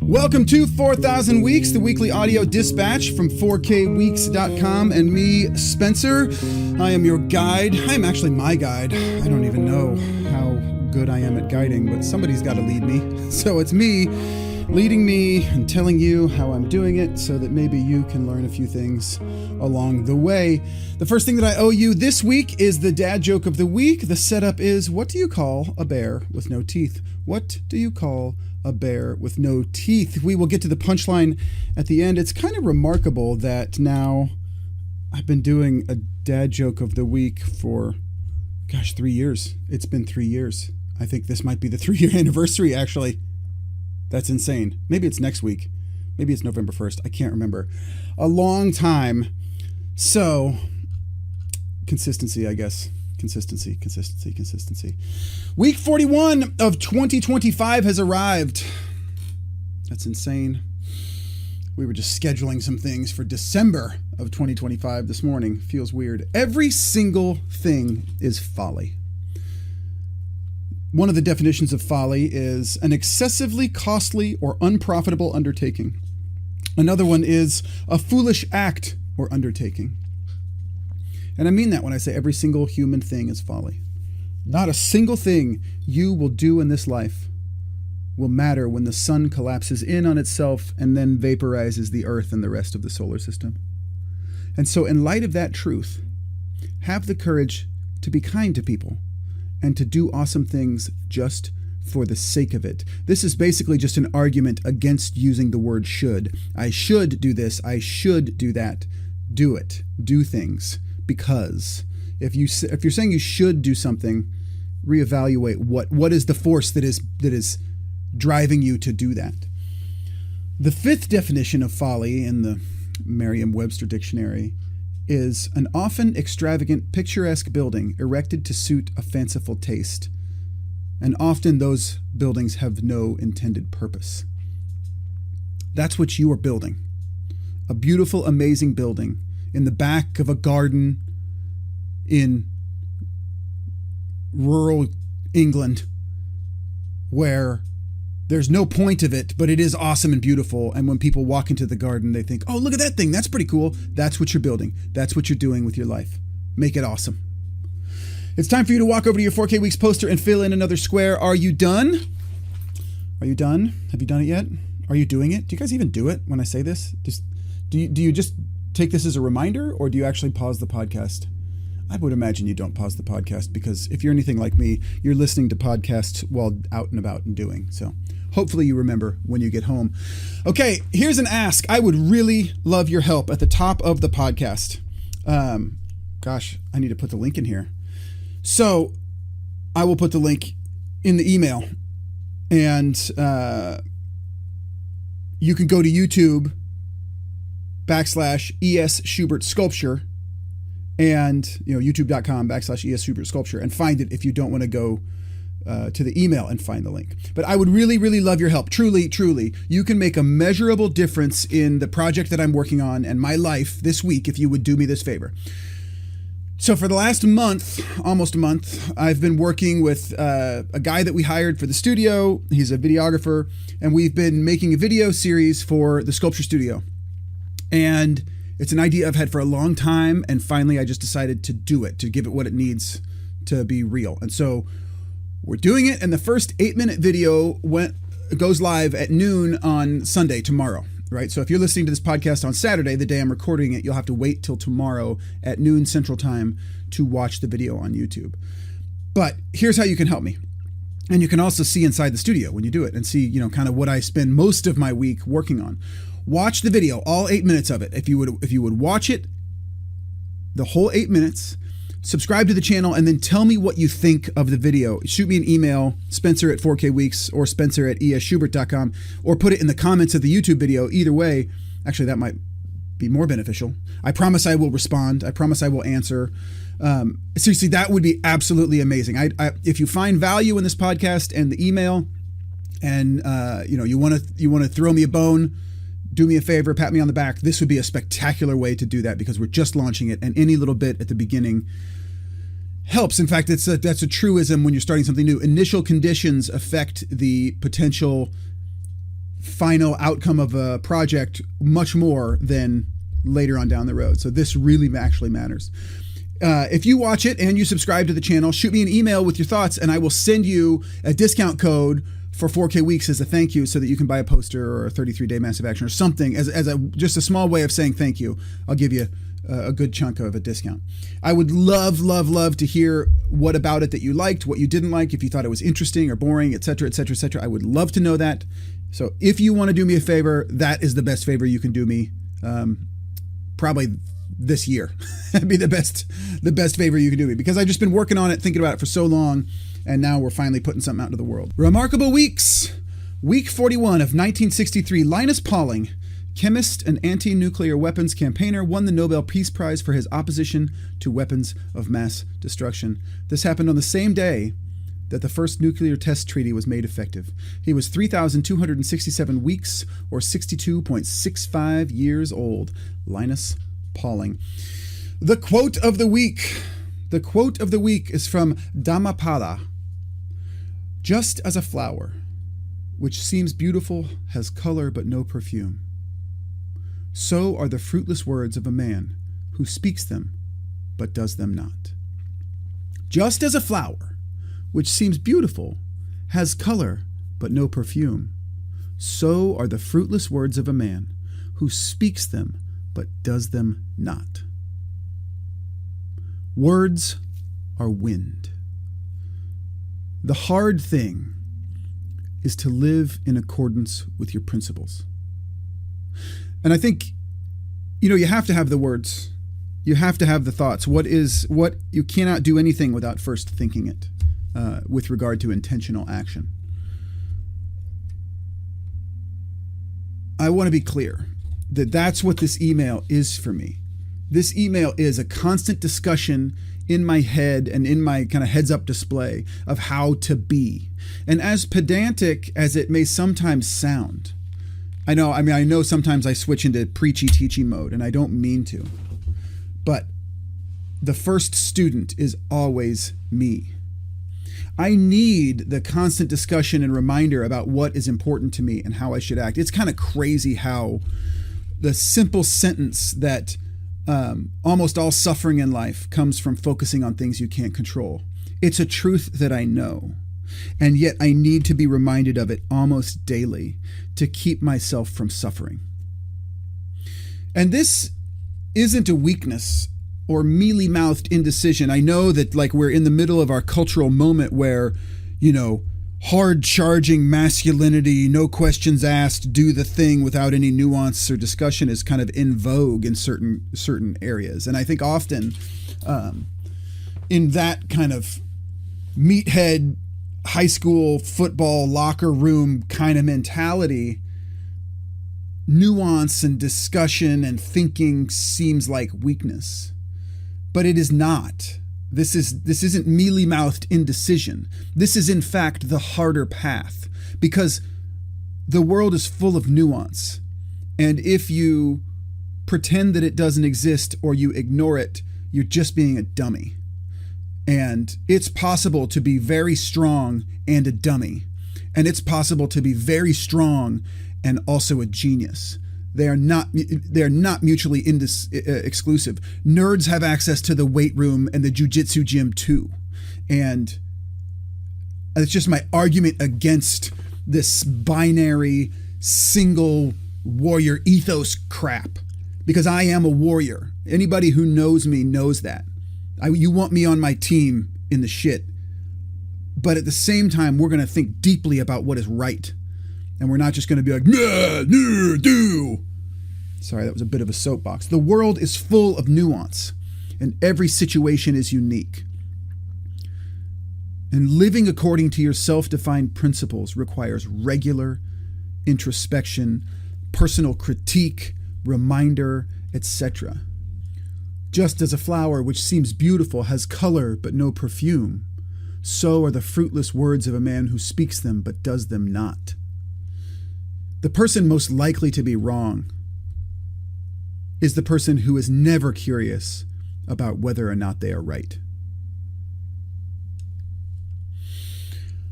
Welcome to 4,000 Weeks, the weekly audio dispatch from 4kweeks.com, and me, Spencer. I am your guide. I am actually my guide. I don't even know how good I am at guiding, but somebody's got to lead me. So it's me leading me and telling you how I'm doing it so that maybe you can learn a few things along the way. The first thing that I owe you this week is the dad joke of the week. The setup is, what do you call a bear with no teeth? What do you call a bear with no teeth? We will get to the punchline at the end. It's kind of remarkable that now I've been doing a dad joke of the week for, 3 years. It's been 3 years. I think this might be the 3-year anniversary, actually. That's insane. Maybe it's next week. Maybe it's November 1st. I can't remember. A long time. So, consistency, I guess. Consistency. Week 41 of 2025 has arrived. That's insane. We were just scheduling some things for December of 2025 this morning. Feels weird. Every single thing is folly. One of the definitions of folly is an excessively costly or unprofitable undertaking. Another one is a foolish act or undertaking. And I mean that when I say every single human thing is folly. Not a single thing you will do in this life will matter when the sun collapses in on itself and then vaporizes the earth and the rest of the solar system. And so in light of that truth, have the courage to be kind to people and to do awesome things just for the sake of it. This is basically just an argument against using the word should. I should do this. I should do that. Do it. Do things. Because if you're saying you should do something, reevaluate what is the force that is driving you to do that. The fifth definition of folly in the Merriam-Webster dictionary is an often extravagant, picturesque building erected to suit a fanciful taste. And often those buildings have no intended purpose. That's what you are building. A beautiful, amazing building in the back of a garden in rural England where there's no point of it, but it is awesome and beautiful. And when people walk into the garden, they think, oh, look at that thing. That's pretty cool. That's what you're building. That's what you're doing with your life. Make it awesome. It's time for you to walk over to your 4K Weeks poster and fill in another square. Are you done? Are you done? Have you done it yet? Are you doing it? Do you guys even do it when I say this? Do you just take this as a reminder, or do you actually pause the podcast? I would imagine you don't pause the podcast, because if you're anything like me, you're listening to podcasts while out and about and doing. So hopefully you remember when you get home. Okay, here's an ask. I would really love your help at the top of the podcast. I need to put the link in here. So I will put the link in the email, and you can go to YouTube /ES Schubert Sculpture, and youtube.com/ES Schubert Sculpture, and find it if you don't want to go to the email and find the link. But I would really, really love your help. Truly, truly. You can make a measurable difference in the project that I'm working on and my life this week if you would do me this favor. So for the last month, almost a month, I've been working with a guy that we hired for the studio. He's a videographer, and we've been making a video series for the sculpture studio. And it's an idea I've had for a long time, and finally I just decided to do it, to give it what it needs to be real. And so we're doing it, and the first 8-minute video goes live at noon on Sunday, tomorrow, right? So if you're listening to this podcast on Saturday, the day I'm recording it, you'll have to wait till tomorrow at noon Central Time to watch the video on YouTube. But here's how you can help me. And you can also see inside the studio when you do it and see, kind of what I spend most of my week working on. Watch the video, all 8 minutes of it. If you would watch it, the whole 8 minutes, subscribe to the channel, and then tell me what you think of the video. Shoot me an email, Spencer@4kweeks or Spencer@eschubert.com, or put it in the comments of the YouTube video. Either way, actually, that might be more beneficial. I promise I will respond. I promise I will answer. Seriously, that would be absolutely amazing. If you find value in this podcast and the email, and you want to throw me a bone, do me a favor, pat me on the back. This would be a spectacular way to do that, because we're just launching it, and any little bit at the beginning helps. In fact, that's a truism when you're starting something new. Initial conditions affect the potential final outcome of a project much more than later on down the road. So this really actually matters. If you watch it and you subscribe to the channel, shoot me an email with your thoughts and I will send you a discount code for 4K Weeks as a thank you so that you can buy a poster or a 33-day massive action or something as just a small way of saying thank you. I'll give you a good chunk of a discount. I would love to hear what about it that you liked, what you didn't like, if you thought it was interesting or boring, etc., etc., etc. I would love to know that. So if you want to do me a favor, that is the best favor you can do me. Probably this year. That'd be the best favor you can do me, because I've just been working on it, thinking about it for so long, and now we're finally putting something out into the world. Remarkable weeks. Week 41 of 1963, Linus Pauling, chemist and anti-nuclear weapons campaigner, won the Nobel Peace Prize for his opposition to weapons of mass destruction. This happened on the same day that the first nuclear test treaty was made effective. He was 3,267 weeks, or 62.65 years old. Linus Pauling. The quote of the week. The quote of the week is from Dhammapada. Just as a flower, which seems beautiful, has color but no perfume, so are the fruitless words of a man who speaks them but does them not. Just as a flower, which seems beautiful, has color but no perfume, so are the fruitless words of a man who speaks them but does them not. Words are wind. The hard thing is to live in accordance with your principles. And I think, you have to have the words. You have to have the thoughts. You cannot do anything without first thinking it with regard to intentional action. I want to be clear that that's what this email is for me. This email is a constant discussion in my head and in my kind of heads up display of how to be. And as pedantic as it may sometimes sound, I know sometimes I switch into preachy teachy mode, and I don't mean to, but the first student is always me. I need the constant discussion and reminder about what is important to me and how I should act. It's kind of crazy how the simple sentence that almost all suffering in life comes from focusing on things you can't control. It's a truth that I know, and yet I need to be reminded of it almost daily to keep myself from suffering. And this isn't a weakness or mealy-mouthed indecision. I know that we're in the middle of our cultural moment where, hard-charging masculinity, no questions asked, do the thing without any nuance or discussion is kind of in vogue in certain areas. And I think often in that kind of meathead high school football locker room kind of mentality, nuance and discussion and thinking seems like weakness. But it is not. This isn't mealy-mouthed indecision. This is, in fact, the harder path, because the world is full of nuance. And if you pretend that it doesn't exist or you ignore it, you're just being a dummy. And it's possible to be very strong and a dummy. And it's possible to be very strong and also a genius. They are not mutually exclusive. Nerds have access to the weight room and the jiu-jitsu gym too. And it's just my argument against this binary single warrior ethos crap, because I am a warrior. Anybody who knows me knows that. You want me on my team in the shit. But at the same time, we're going to think deeply about what is right. And we're not just going to be like, nah, do. Sorry, that was a bit of a soapbox. The world is full of nuance, and every situation is unique. And living according to your self-defined principles requires regular introspection, personal critique, reminder, etc. Just as a flower which seems beautiful has color but no perfume, so are the fruitless words of a man who speaks them but does them not. The person most likely to be wrong is the person who is never curious about whether or not they are right.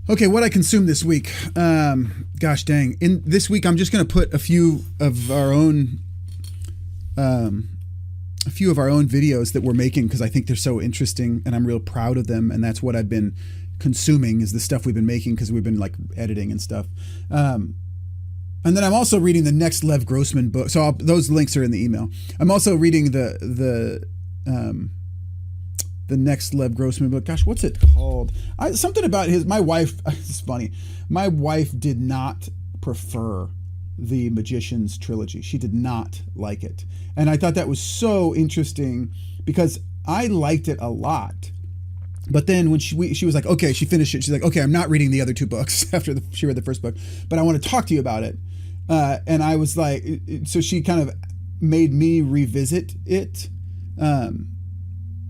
Okay, what I consumed this week. Gosh dang. In this week, I'm just going to put a few of our own videos that we're making because I think they're so interesting and I'm real proud of them. And that's what I've been consuming is the stuff we've been making because we've been like editing and stuff. And then I'm also reading the next Lev Grossman book. So those links are in the email. I'm also reading the next Lev Grossman book. Gosh, what's it called? Something about my wife. It's funny. My wife did not prefer the Magician's trilogy. She did not like it. And I thought that was so interesting because I liked it a lot. But then when she was like, okay, she finished it. She's like, okay, I'm not reading the other two books after she read the first book, but I want to talk to you about it. And I was like, so she kind of made me revisit it.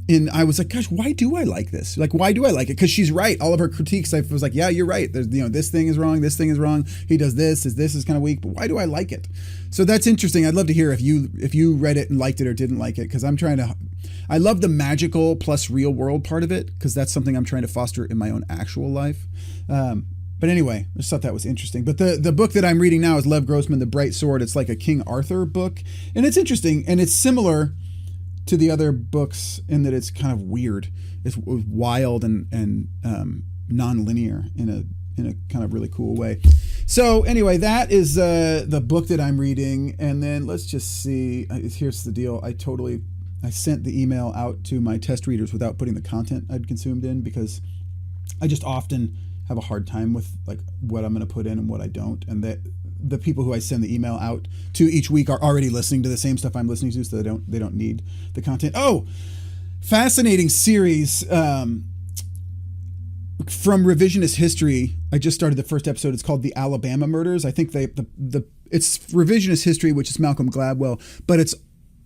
And I was like, gosh, why do I like this? Like, why do I like it? Because she's right. All of her critiques, I was like, yeah, you're right. There's, this thing is wrong. This thing is wrong. He does this is kind of weak. But why do I like it? So that's interesting. I'd love to hear if you read it and liked it or didn't like it. Because I love the magical plus real world part of it. Because that's something I'm trying to foster in my own actual life. But anyway, I just thought that was interesting. But the book that I'm reading now is Lev Grossman, The Bright Sword. It's like a King Arthur book. And it's interesting. And it's similar to the other books in that it's kind of weird. It's wild and non-linear in a kind of really cool way. So anyway, that is the book that I'm reading. And then let's just see. Here's the deal. I sent the email out to my test readers without putting the content I'd consumed in because I just often have a hard time with like what I'm going to put in and what I don't. And that the people who I send the email out to each week are already listening to the same stuff I'm listening to, so they don't need the content. Oh, fascinating series from Revisionist History. I just started the first episode. It's called The Alabama Murders. I think it's Revisionist History, which is Malcolm Gladwell, but it's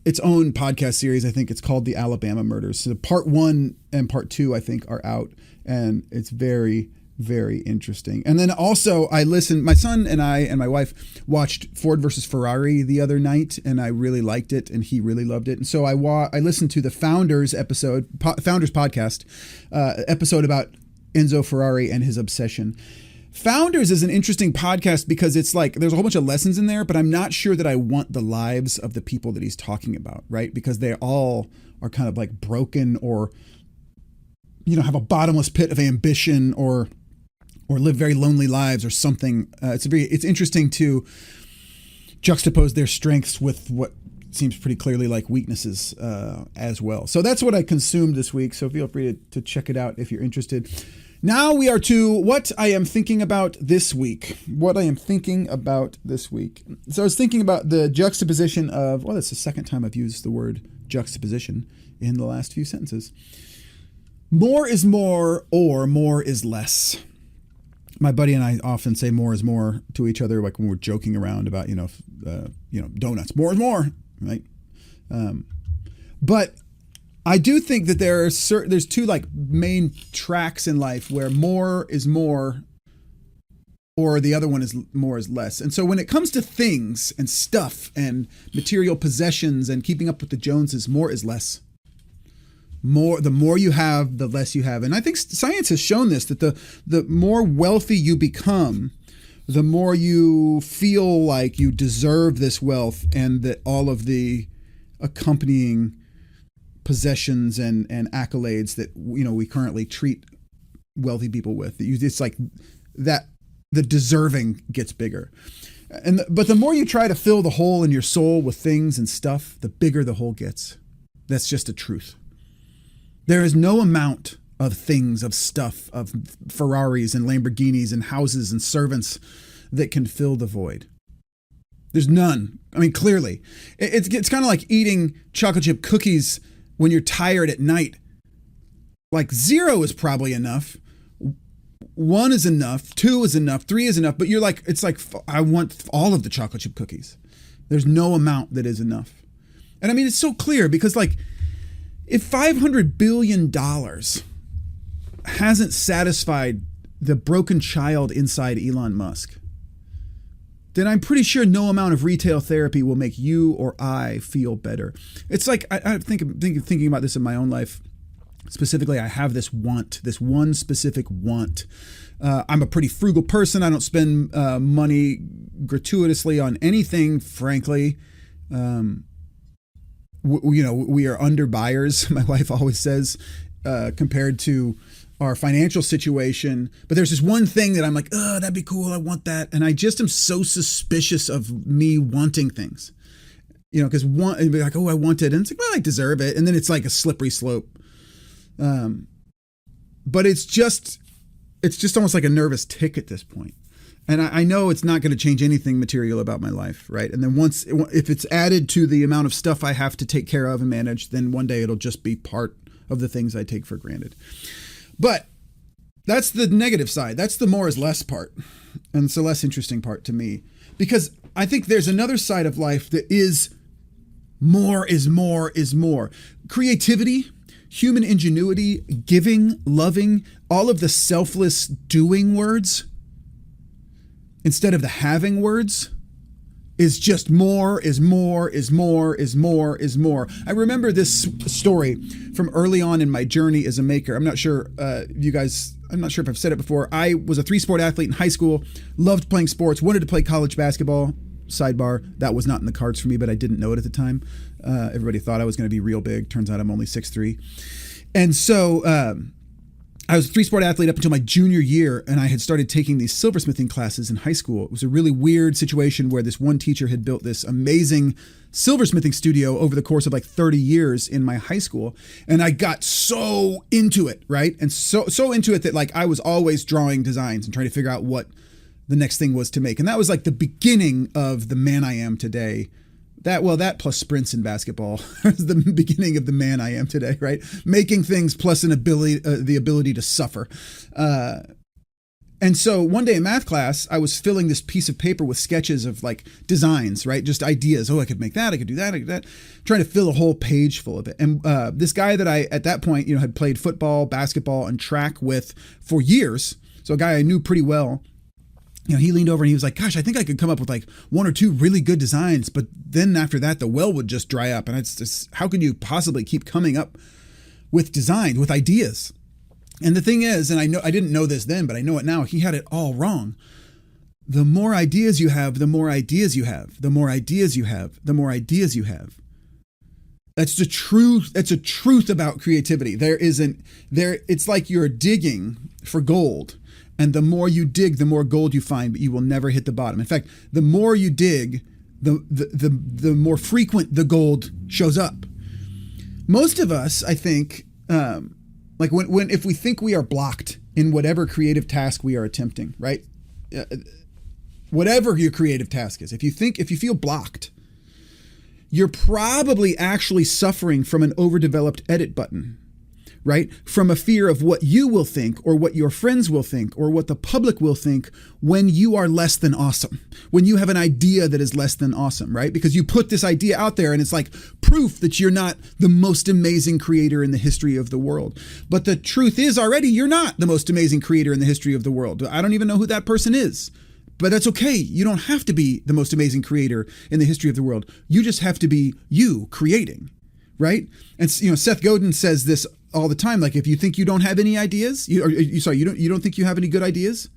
its own podcast series. I think it's called The Alabama Murders. So part 1 and part 2, I think, are out, and it's very, very interesting. And then also my son and I and my wife watched Ford versus Ferrari the other night, and I really liked it and he really loved it. And so I listened to the Founders podcast episode about Enzo Ferrari and his obsession. Founders is an interesting podcast because it's like there's a whole bunch of lessons in there, but I'm not sure that I want the lives of the people that he's talking about, right? Because they all are kind of like broken or have a bottomless pit of ambition or live very lonely lives or something. It's interesting to juxtapose their strengths with what seems pretty clearly like weaknesses as well. So that's what I consumed this week. So feel free to check it out if you're interested. Now we are to what I am thinking about this week. So I was thinking about the juxtaposition of, that's the second time I've used the word juxtaposition in the last few sentences. More is more or more is less. My buddy and I often say more is more to each other, like when we're joking around about, donuts. More is more, right? But I do think that there's two like main tracks in life where more is more, or the other one is more is less. And so when it comes to things and stuff and material possessions and keeping up with the Joneses, more is less. The more you have, the less you have. And I think science has shown this, that the more wealthy you become, the more you feel like you deserve this wealth and that all of the accompanying possessions and accolades that we currently treat wealthy people with. It's like that the deserving gets bigger. But the more you try to fill the hole in your soul with things and stuff, the bigger the hole gets. That's just a truth. There is no amount of things, of stuff, of Ferraris and Lamborghinis and houses and servants that can fill the void. There's none. I mean, clearly. It's kind of like eating chocolate chip cookies when you're tired at night. Like 0 is probably enough. 1 is enough. 2 is enough. 3 is enough. But you're like, it's like, I want all of the chocolate chip cookies. There's no amount that is enough. And I mean, it's so clear because like, if $500 billion hasn't satisfied the broken child inside Elon Musk, then I'm pretty sure no amount of retail therapy will make you or I feel better. It's like, I think thinking about this in my own life. Specifically, I have this want, this one specific want. I'm a pretty frugal person. I don't spend money gratuitously on anything, frankly. We are under buyers, my wife always says, compared to our financial situation. But there's this one thing that I'm like, oh, that'd be cool. I want that. And I just am so suspicious of me wanting things, because it'd be like, oh, I want it. And it's like, well, I deserve it. And then it's like a slippery slope. But it's just almost like a nervous tick at this point. And I know it's not going to change anything material about my life, right? And then if it's added to the amount of stuff I have to take care of and manage, then one day it'll just be part of the things I take for granted. But that's the negative side. That's the more is less part. And it's a less interesting part to me, because I think there's another side of life that is more is more is more. Creativity, human ingenuity, giving, loving, all of the selfless doing words instead of the having words is just more is more is more is more is more. I remember this story from early on in my journey as a maker. I'm not sure if I've said it before. I was a 3-sport athlete in high school, loved playing sports, wanted to play college basketball. Sidebar, that was not in the cards for me, but I didn't know it at the time. Everybody thought I was going to be real big. Turns out I'm only 6'3". And so I was a 3-sport athlete up until my junior year, and I had started taking these silversmithing classes in high school. It was a really weird situation where this one teacher had built this amazing silversmithing studio over the course of like 30 years in my high school. And I got so into it, right? And so into it that like I was always drawing designs and trying to figure out what the next thing was to make. And that was like the beginning of the man I am today. That plus sprints in basketball is the beginning of the man I am today, right? Making things plus the ability to suffer. And so one day in math class, I was filling this piece of paper with sketches of like designs, right? Just ideas. Oh, I could make that. I could do that. I could do that. Trying to fill a whole page full of it. And this guy that I, at that point, had played football, basketball, and track with for years. So a guy I knew pretty well. He leaned over and he was like, gosh, I think I could come up with like 1 or 2 really good designs. But then after that, the well would just dry up. And it's just, how can you possibly keep coming up with designs, with ideas? And the thing is, and I didn't know this then, but I know it now, he had it all wrong. The more ideas you have, the more ideas you have, the more ideas you have, the more ideas you have. That's the truth. That's a truth about creativity. It's like you're digging for gold. And the more you dig, the more gold you find, but you will never hit the bottom. In fact, the more you dig, the more frequent the gold shows up. Most of us, I think, if we think we are blocked in whatever creative task we are attempting, right? Whatever your creative task is, if you feel blocked, you're probably actually suffering from an overdeveloped edit button. Right? From a fear of what you will think or what your friends will think or what the public will think when you are less than awesome, when you have an idea that is less than awesome, right? Because you put this idea out there and it's like proof that you're not the most amazing creator in the history of the world. But the truth is already you're not the most amazing creator in the history of the world. I don't even know who that person is. But that's okay. You don't have to be the most amazing creator in the history of the world. You just have to be you creating, right? And Seth Godin says this all the time. Like, if you think you don't have any ideas, you don't think you have any good ideas,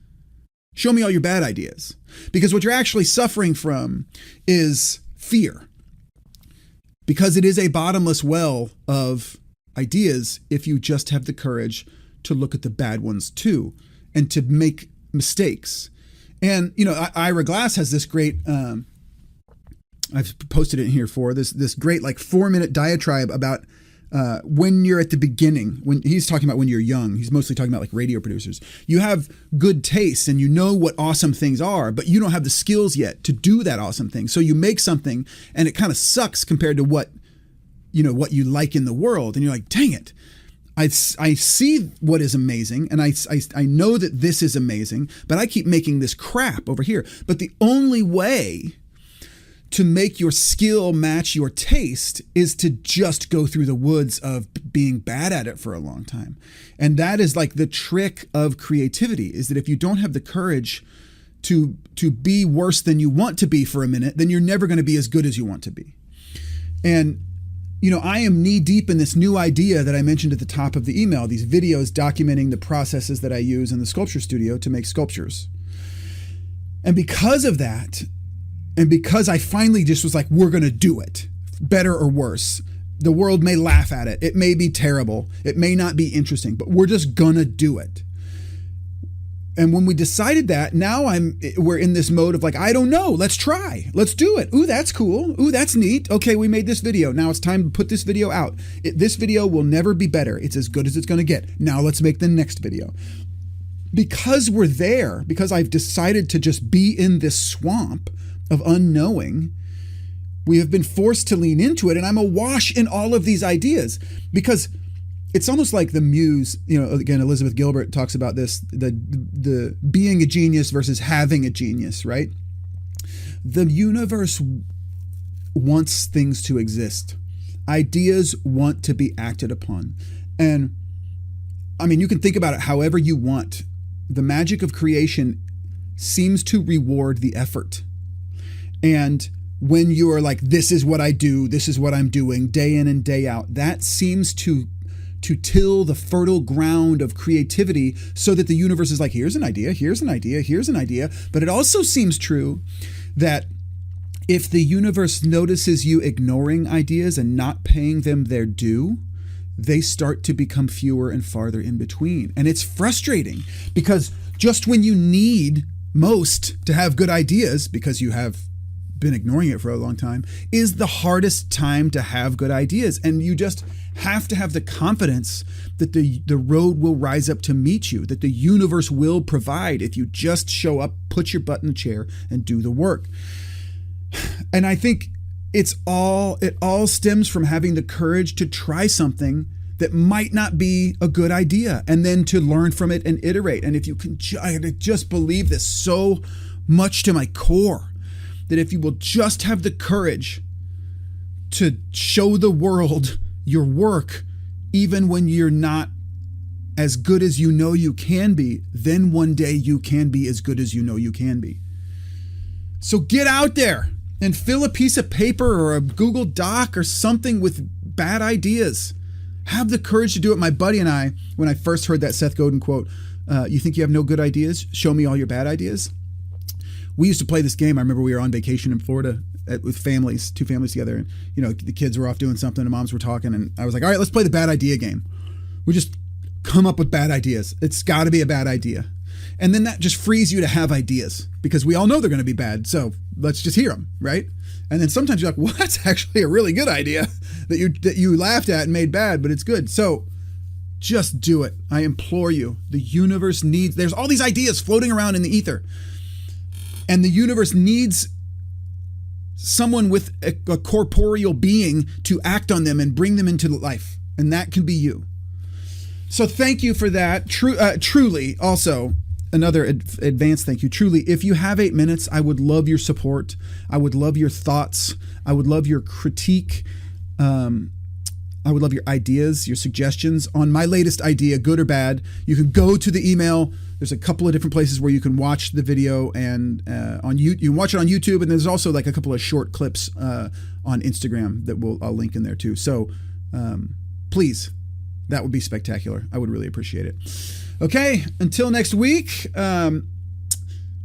show me all your bad ideas. Because what you're actually suffering from is fear. Because it is a bottomless well of ideas if you just have the courage to look at the bad ones too and to make mistakes. And, Ira Glass has this great, I've posted it in here this great 4-minute diatribe about when you're at the beginning, when he's talking about when you're young, he's mostly talking about like radio producers. You have good taste and you know what awesome things are, but you don't have the skills yet to do that awesome thing. So you make something and it kind of sucks compared to what you like in the world. And you're like, dang it. I see what is amazing and I know that this is amazing, but I keep making this crap over here. But the only way to make your skill match your taste is to just go through the woods of being bad at it for a long time. And that is like the trick of creativity, is that if you don't have the courage to be worse than you want to be for a minute, then you're never going to be as good as you want to be. And I am knee deep in this new idea that I mentioned at the top of the email, these videos documenting the processes that I use in the sculpture studio to make sculptures. And because of that, and because I finally just was like, we're going to do it, better or worse. The world may laugh at it. It may be terrible. It may not be interesting, but we're just going to do it. And when we decided that, now we're in this mode of like, I don't know, let's try. Let's do it. Ooh, that's cool. Ooh, that's neat. Okay, we made this video. Now it's time to put this video out. This video will never be better. It's as good as it's going to get. Now let's make the next video. Because we're there, because I've decided to just be in this swamp of unknowing, we have been forced to lean into it. And I'm awash in all of these ideas because it's almost like the muse, again, Elizabeth Gilbert talks about this, the being a genius versus having a genius, right? The universe wants things to exist. Ideas want to be acted upon. And I mean, you can think about it however you want. The magic of creation seems to reward the effort. And when you are like, this is what I do, this is what I'm doing day in and day out, that seems to till the fertile ground of creativity so that the universe is like, here's an idea, here's an idea, here's an idea. But it also seems true that if the universe notices you ignoring ideas and not paying them their due, they start to become fewer and farther in between. And it's frustrating because just when you need most to have good ideas, because you have been ignoring it for a long time, is the hardest time to have good ideas. And you just have to have the confidence that the road will rise up to meet you, that the universe will provide if you just show up, put your butt in the chair, and do the work. And I think it all stems from having the courage to try something that might not be a good idea, and then to learn from it and iterate. And if you can, I just believe this so much to my core, that if you will just have the courage to show the world your work, even when you're not as good as you can be, then one day you can be as good as you can be. So get out there and fill a piece of paper or a Google Doc or something with bad ideas. Have the courage to do it. My buddy and I, when I first heard that Seth Godin quote, you think you have no good ideas? Show me all your bad ideas. We used to play this game. I remember we were on vacation in Florida with families, two families together. And, the kids were off doing something, the moms were talking. And I was like, all right, let's play the bad idea game. We just come up with bad ideas. It's got to be a bad idea. And then that just frees you to have ideas because we all know they're going to be bad. So let's just hear them, right? And then sometimes you're like, well, that's actually a really good idea that you laughed at and made bad, but it's good. So just do it. I implore you. The universe there's all these ideas floating around in the ether. And the universe needs someone with a corporeal being to act on them and bring them into life. And that can be you. So thank you for that. Truly, also, another advanced thank you. Truly, if you have 8 minutes, I would love your support. I would love your thoughts. I would love your critique. I would love your ideas, your suggestions on my latest idea, good or bad. You can go to the email. There's a couple of different places where you can watch the video, and you can watch it on YouTube. And there's also like a couple of short clips on Instagram that I'll link in there too. So please, that would be spectacular. I would really appreciate it. Okay, until next week.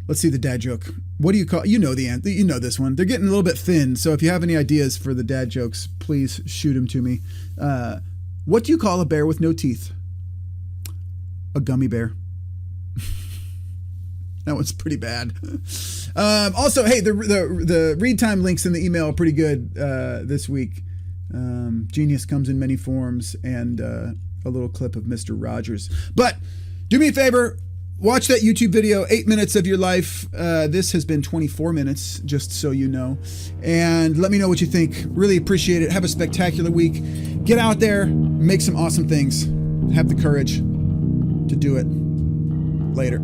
Let's see the dad joke. What do you call? You know the answer. You know this one. They're getting a little bit thin. So if you have any ideas for the dad jokes, please shoot them to me. What do you call a bear with no teeth? A gummy bear. That one's pretty bad. Also, hey, the read time links in the email are pretty good this week. Genius comes in many forms, and a little clip of Mr. Rogers. But do me a favor. Watch that YouTube video, 8 minutes of your life. This has been 24 minutes, just so you know. And let me know what you think. Really appreciate it. Have a spectacular week. Get out there, make some awesome things. Have the courage to do it. Later.